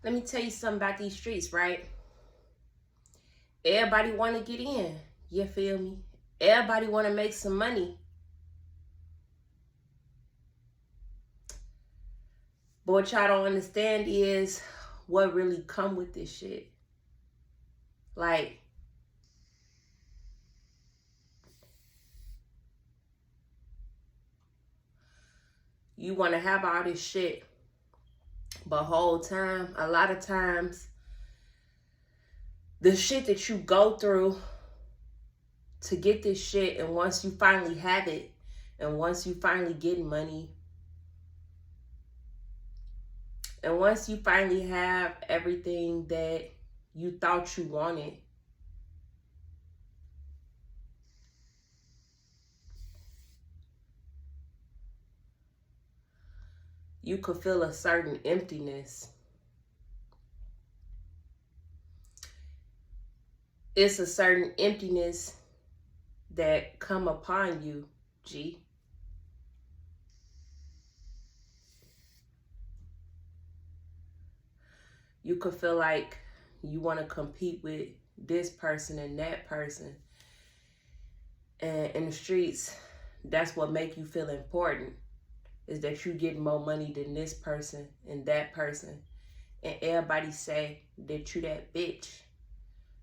Let me tell you something about these streets, right? Everybody want to get in. You feel me? Everybody want to make some money. But what y'all don't understand is what really come with this shit. Like, you want to have all this shit, but whole time, a lot of times, the shit that you go through to get this shit, and once you finally have it, and once you finally get money, and once you finally have everything that you thought you wanted, you could feel a certain emptiness. It's a certain emptiness that come upon you, G. You could feel like you want to compete with this person and that person. And in the streets, that's what make you feel important, is that you get more money than this person and that person. And everybody say that you that bitch.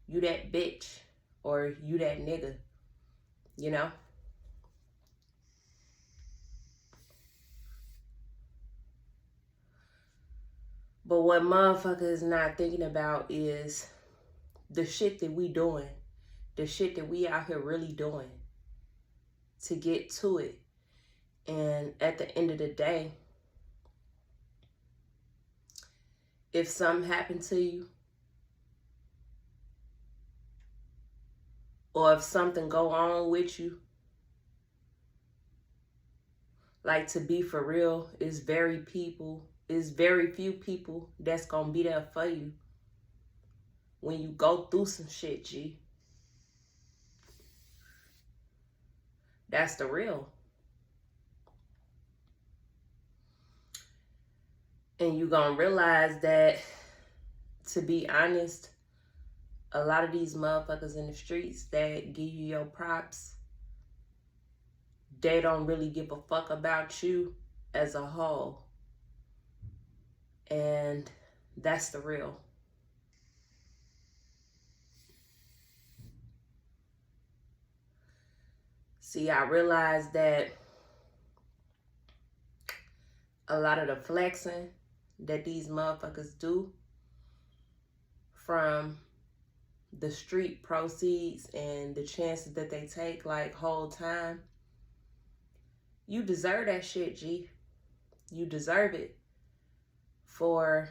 You that bitch. Or you that nigga. You know? But what motherfuckers is not thinking about is the shit that we doing. The shit that we out here really doing to get to it. And at the end of the day, if something happened to you, or if something go on with you, like, to be for real, it's very few people that's gonna be there for you when you go through some shit, G. That's the real. And you gonna realize that, to be honest, a lot of these motherfuckers in the streets that give you your props, they don't really give a fuck about you as a whole. And that's the real. See, I realized that a lot of the flexing that these motherfuckers do from the street proceeds and the chances that they take, like, whole time, you deserve that shit, G. You deserve it for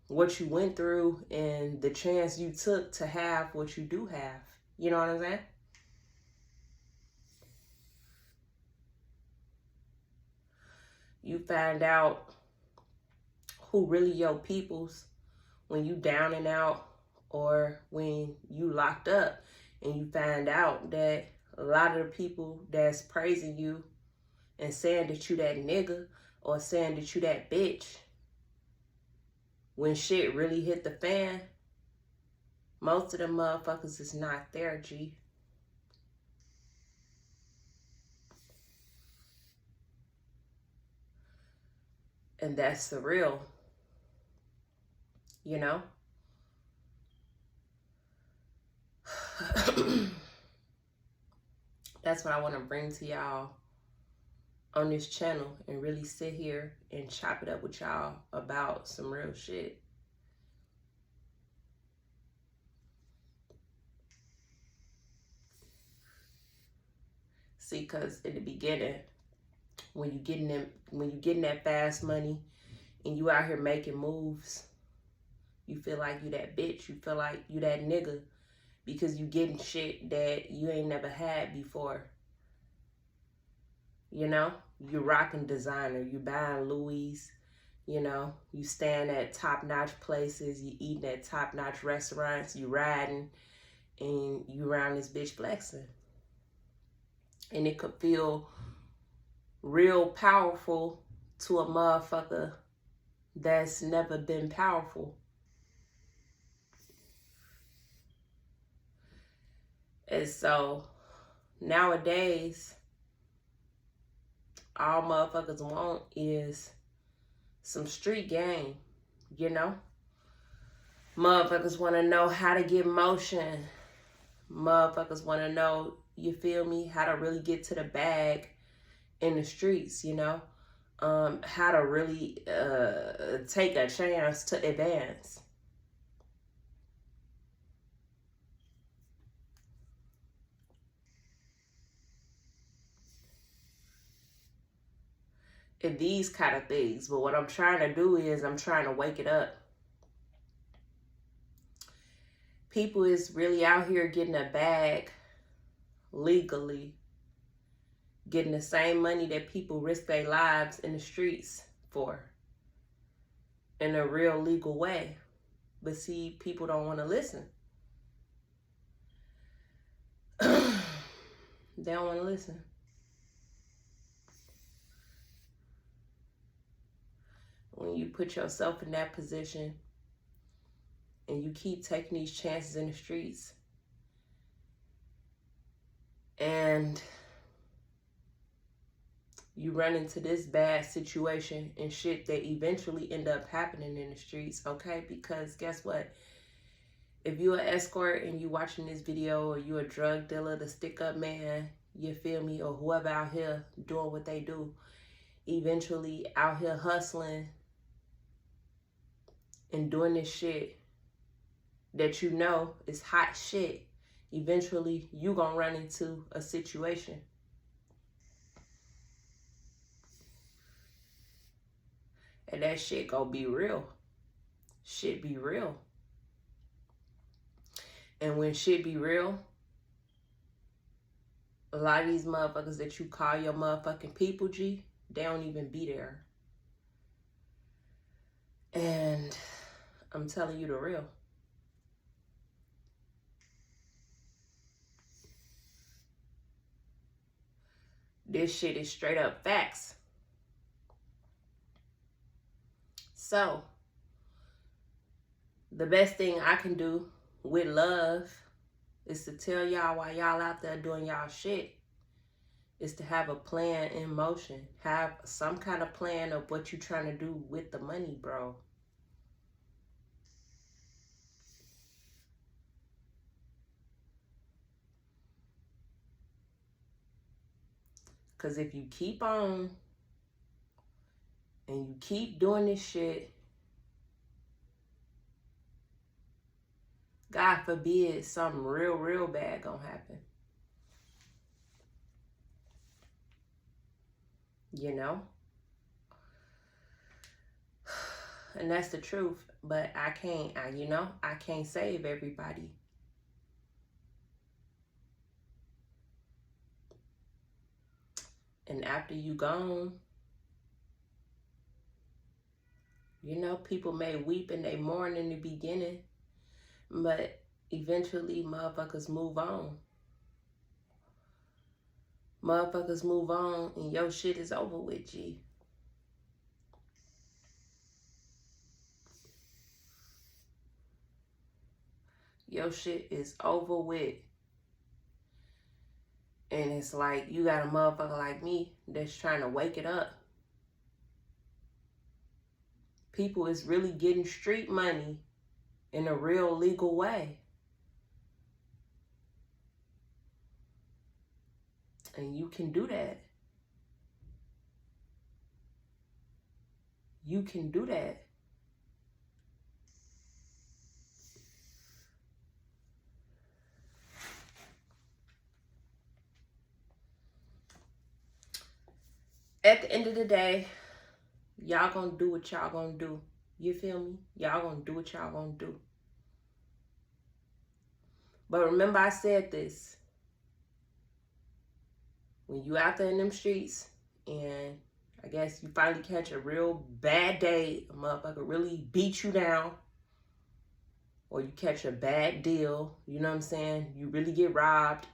what you went through and the chance you took to have what you do have. You know what I'm saying? You find out who really your peoples when you down and out, or when you locked up, and you find out that a lot of the people that's praising you and saying that you that nigga or saying that you that bitch, when shit really hit the fan, most of them motherfuckers is not there, G. And that's the real, you know? That's what I want to bring to y'all on this channel, and really sit here and chop it up with y'all about some real shit. See, because in the beginning, when you getting that fast money and you out here making moves, you feel like you that bitch. You feel like you that nigga, because you getting shit that you ain't never had before. You know, you rocking designer, you buying Louis, you know, you staying at top-notch places, you eating at top-notch restaurants, you riding, and you around this bitch flexing. And it could feel real powerful to a motherfucker that's never been powerful. And so nowadays, all motherfuckers want is some street game, you know? Motherfuckers want to know how to get motion. Motherfuckers want to know, you feel me, how to really get to the bag in the streets, you know? How to really take a chance to advance. And these kind of things. But what I'm trying to do is I'm trying to wake it up. People is really out here getting a bag legally, getting the same money that people risk their lives in the streets for in a real legal way. But see, people don't want to listen. They don't want to listen. When you put yourself in that position and you keep taking these chances in the streets, and you run into this bad situation and shit that eventually end up happening in the streets, okay? Because guess what? If you're an escort and you watching this video, or you a drug dealer, the stick-up man, you feel me, or whoever out here doing what they do, eventually out here hustling and doing this shit that you know is hot shit, eventually you gonna run into a situation. And that shit gonna be real. Shit be real. And when shit be real, a lot of these motherfuckers that you call your motherfucking people, G, they don't even be there. And I'm telling you the real. This shit is straight up facts. So, the best thing I can do with love is to tell y'all while y'all out there doing y'all shit is to have a plan in motion. Have some kind of plan of what you're trying to do with the money, bro. Because if you keep on and you keep doing this shit, God forbid something real, real bad gonna happen. You know? And that's the truth. But I can't save everybody. And after you gone, you know, people may weep and they mourn in the beginning, but eventually motherfuckers move on. Motherfuckers move on and your shit is over with, G. Your shit is over with. And it's like you got a motherfucker like me that's trying to wake it up. People is really getting street money in a real legal way. And you can do that. You can do that. At the end of the day, y'all gonna do what y'all gonna do. You feel me? Y'all gonna do what y'all gonna do. But remember I said this. When you out there in them streets and I guess you finally catch a real bad day, a motherfucker really beat you down, or you catch a bad deal, you know what I'm saying? You really get robbed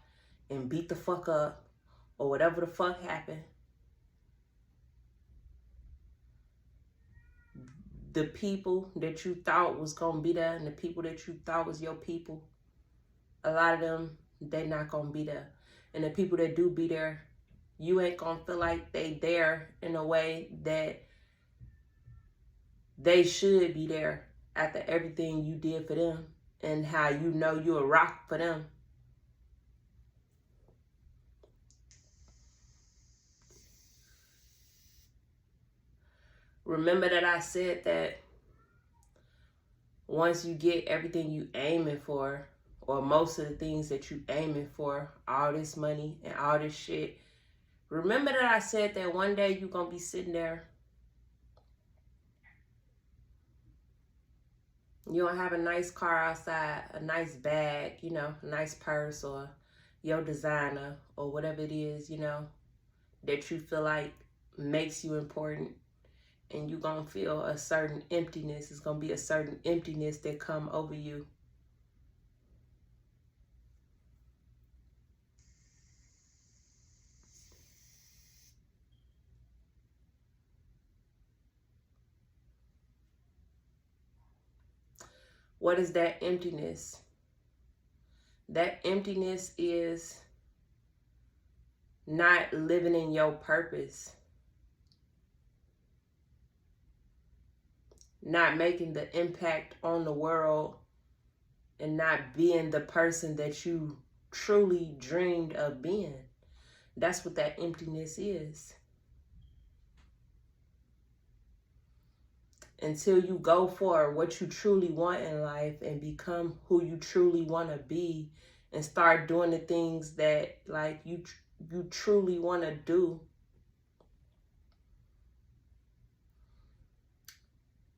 and beat the fuck up, or whatever the fuck happened. The people that you thought was gonna be there and the people that you thought was your people, a lot of them they're not gonna be there. And the people that do be there, you ain't gonna feel like they there in a way that they should be there after everything you did for them and how you know you're a rock for them. Remember that I said that once you get everything you aiming for, or most of the things that you aiming for, all this money and all this shit, remember that I said that one day you're gonna be sitting there. You don't have a nice car outside, a nice bag, you know, a nice purse, or your designer, or whatever it is, you know, that you feel like makes you important. And you're going to feel a certain emptiness. It's going to be a certain emptiness that come over you. What is that emptiness? That emptiness is not living in your purpose. Not making the impact on the world, and not being the person that you truly dreamed of being. That's what that emptiness is. Until you go for what you truly want in life and become who you truly want to be, and start doing the things that like you truly want to do,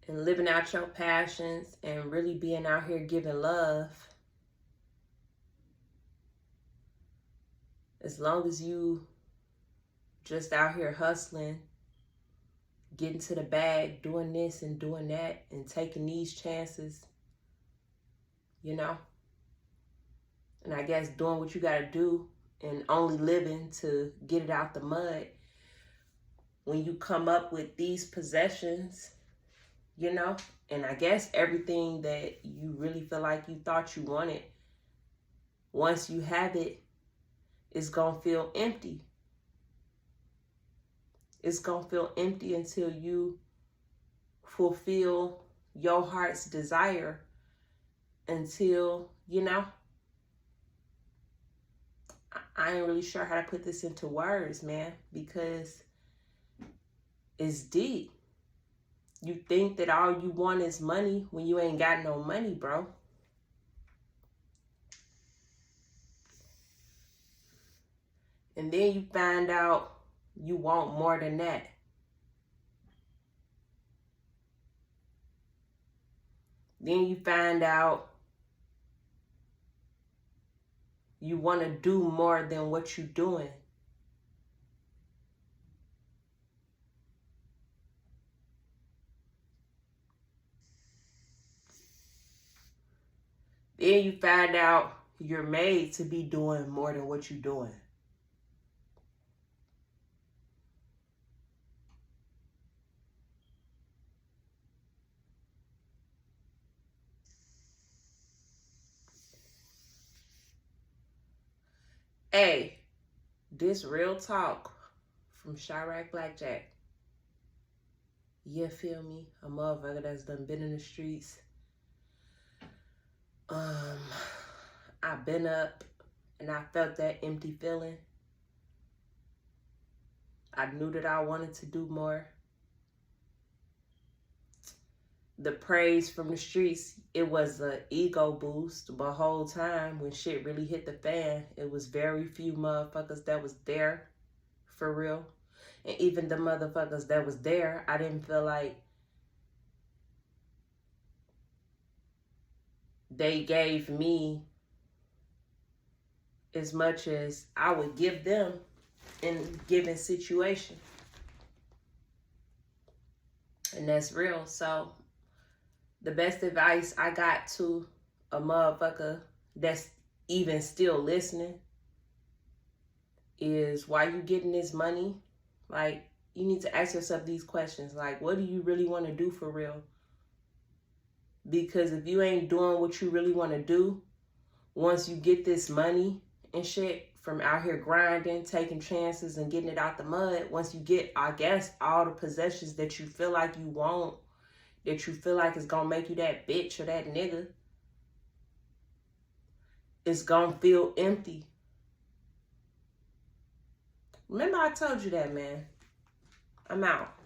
and living out your passions and really being out here giving love, as long as you just out here hustling, getting to the bag, doing this and doing that, and taking these chances, you know, and I guess doing what you got to do and only living to get it out the mud. When you come up with these possessions, you know, and I guess everything that you really feel like you thought you wanted, once you have it, it's going to feel empty. It's going to feel empty until you fulfill your heart's desire. Until, you know, I ain't really sure how to put this into words, man, because it's deep. You think that all you want is money when you ain't got no money, bro. And then you find out you want more than that. Then you find out you want to do more than what you're doing. Then you find out you're made to be doing more than what you're doing. Hey, this real talk from Chiraq Blackjack. You feel me? A motherfucker that's done been in the streets. I've been up and I felt that empty feeling. I knew that I wanted to do more. The praise from the streets, it was an ego boost, but whole time when shit really hit the fan, it was very few motherfuckers that was there for real. And even the motherfuckers that was there, I didn't feel like they gave me as much as I would give them in given situation. And that's real. So the best advice I got to a motherfucker that's even still listening is, why you getting this money? Like, you need to ask yourself these questions. Like, what do you really want to do for real? Because if you ain't doing what you really want to do, once you get this money, and shit from out here grinding, taking chances and getting it out the mud. Once you get, I guess, all the possessions that you feel like you want, that you feel like is gonna make you that bitch or that nigga, it's gonna feel empty. Remember I told you that, man. I'm out.